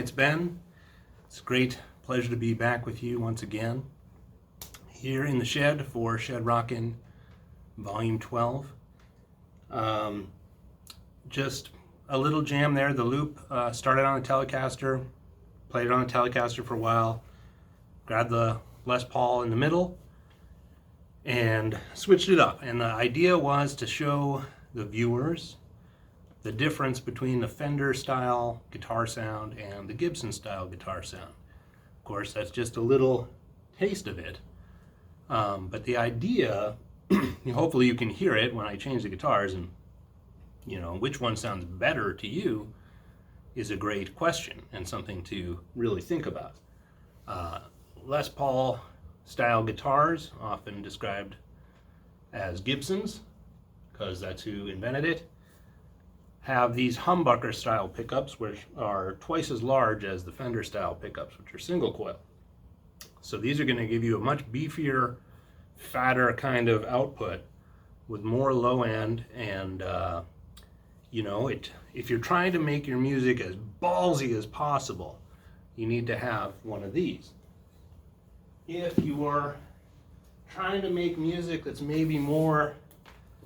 it's Ben. It's a great pleasure to be back with you once again here in the shed for Shed Rockin' Volume 12. Just a little jam there. The loop started on a Telecaster, played it on a Telecaster for a while, grabbed the Les Paul in the middle, and switched it up. And the idea was to show the viewers the difference between the Fender style guitar sound and the Gibson style guitar sound. Of course, that's just a little taste of it. But the idea, hopefully you can hear it when I change the guitars, and which one sounds better to you is a great question and something to really think about. Les Paul style guitars, often described as Gibsons, because that's who invented it, have these humbucker style pickups, which are twice as large as the Fender style pickups, which are single coil. So these are going to give you a much beefier, fatter kind of output with more low end, and if you're trying to make your music as ballsy as possible, you need to have one of these. If you are trying to make music that's maybe more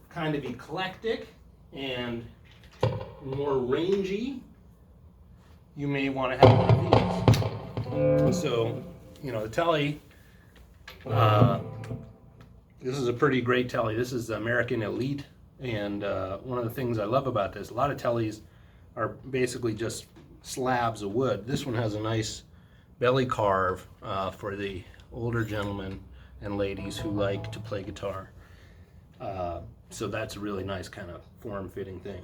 kind of eclectic and more rangy, you may want to have one of these. So, the Tele, this is a pretty great Tele. This is the American Elite, and one of the things I love about this, a lot of Teles are basically just slabs of wood. This one has a nice belly carve for the older gentlemen and ladies who like to play guitar. So that's a really nice kind of form-fitting thing.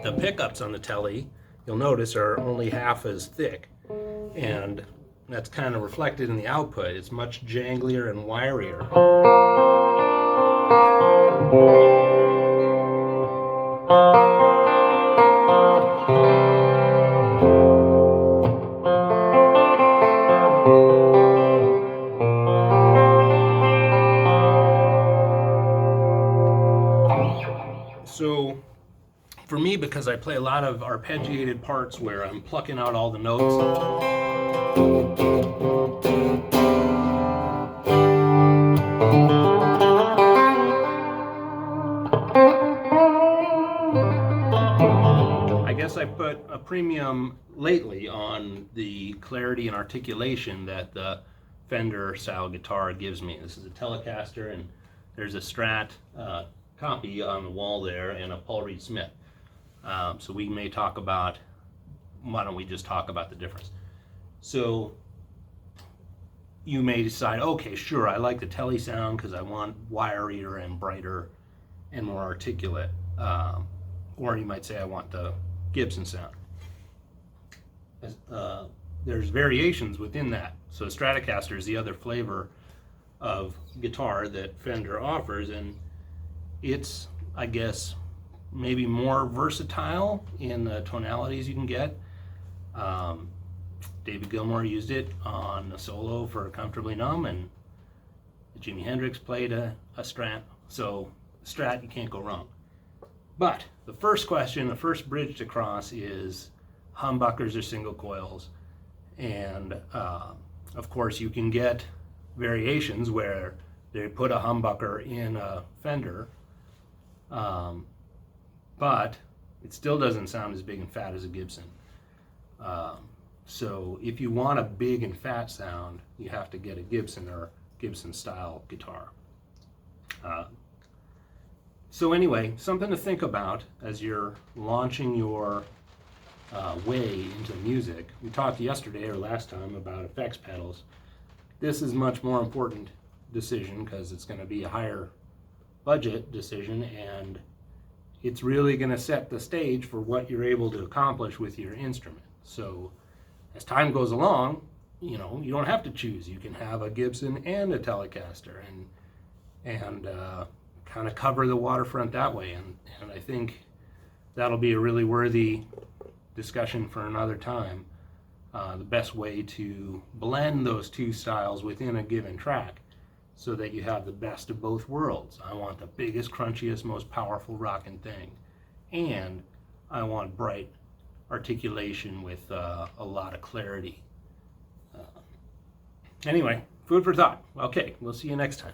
The pickups on the Tele, you'll notice, are only half as thick, and that's kind of reflected in the output. It's much janglier and wirier. So for me, because I play a lot of arpeggiated parts where I'm plucking out all the notes, I guess I put a premium lately on the clarity and articulation that the Fender style guitar gives me. This is a Telecaster, and there's a Strat copy on the wall there, and a Paul Reed Smith. So we may talk about, why don't we just talk about the difference? So you may decide, okay, sure, I like the Tele sound because I want wirier and brighter and more articulate. Or you might say I want the Gibson sound. There's variations within that. So Stratocaster is the other flavor of guitar that Fender offers, and it's, I guess, maybe more versatile in the tonalities you can get. David Gilmour used it on a solo for Comfortably Numb, and Jimi Hendrix played a Strat. So Strat, you can't go wrong. But the first question, the first bridge to cross is humbuckers or single coils. And of course you can get variations where they put a humbucker in a Fender, but it still doesn't sound as big and fat as a Gibson. So if you want a big and fat sound, you have to get a Gibson or Gibson style guitar. So anyway, something to think about as you're launching your way into music. We talked yesterday or last time about effects pedals. This is much more important decision because it's going to be a higher budget decision, and it's really going to set the stage for what you're able to accomplish with your instrument. So as time goes along, you don't have to choose. You can have a Gibson and a Telecaster and kind of cover the waterfront that way. And I think that'll be a really worthy discussion for another time. The best way to blend those two styles within a given track so that you have the best of both worlds. I want the biggest, crunchiest, most powerful rockin' thing, and I want bright, articulation with a lot of clarity. Anyway, food for thought. Okay, we'll see you next time.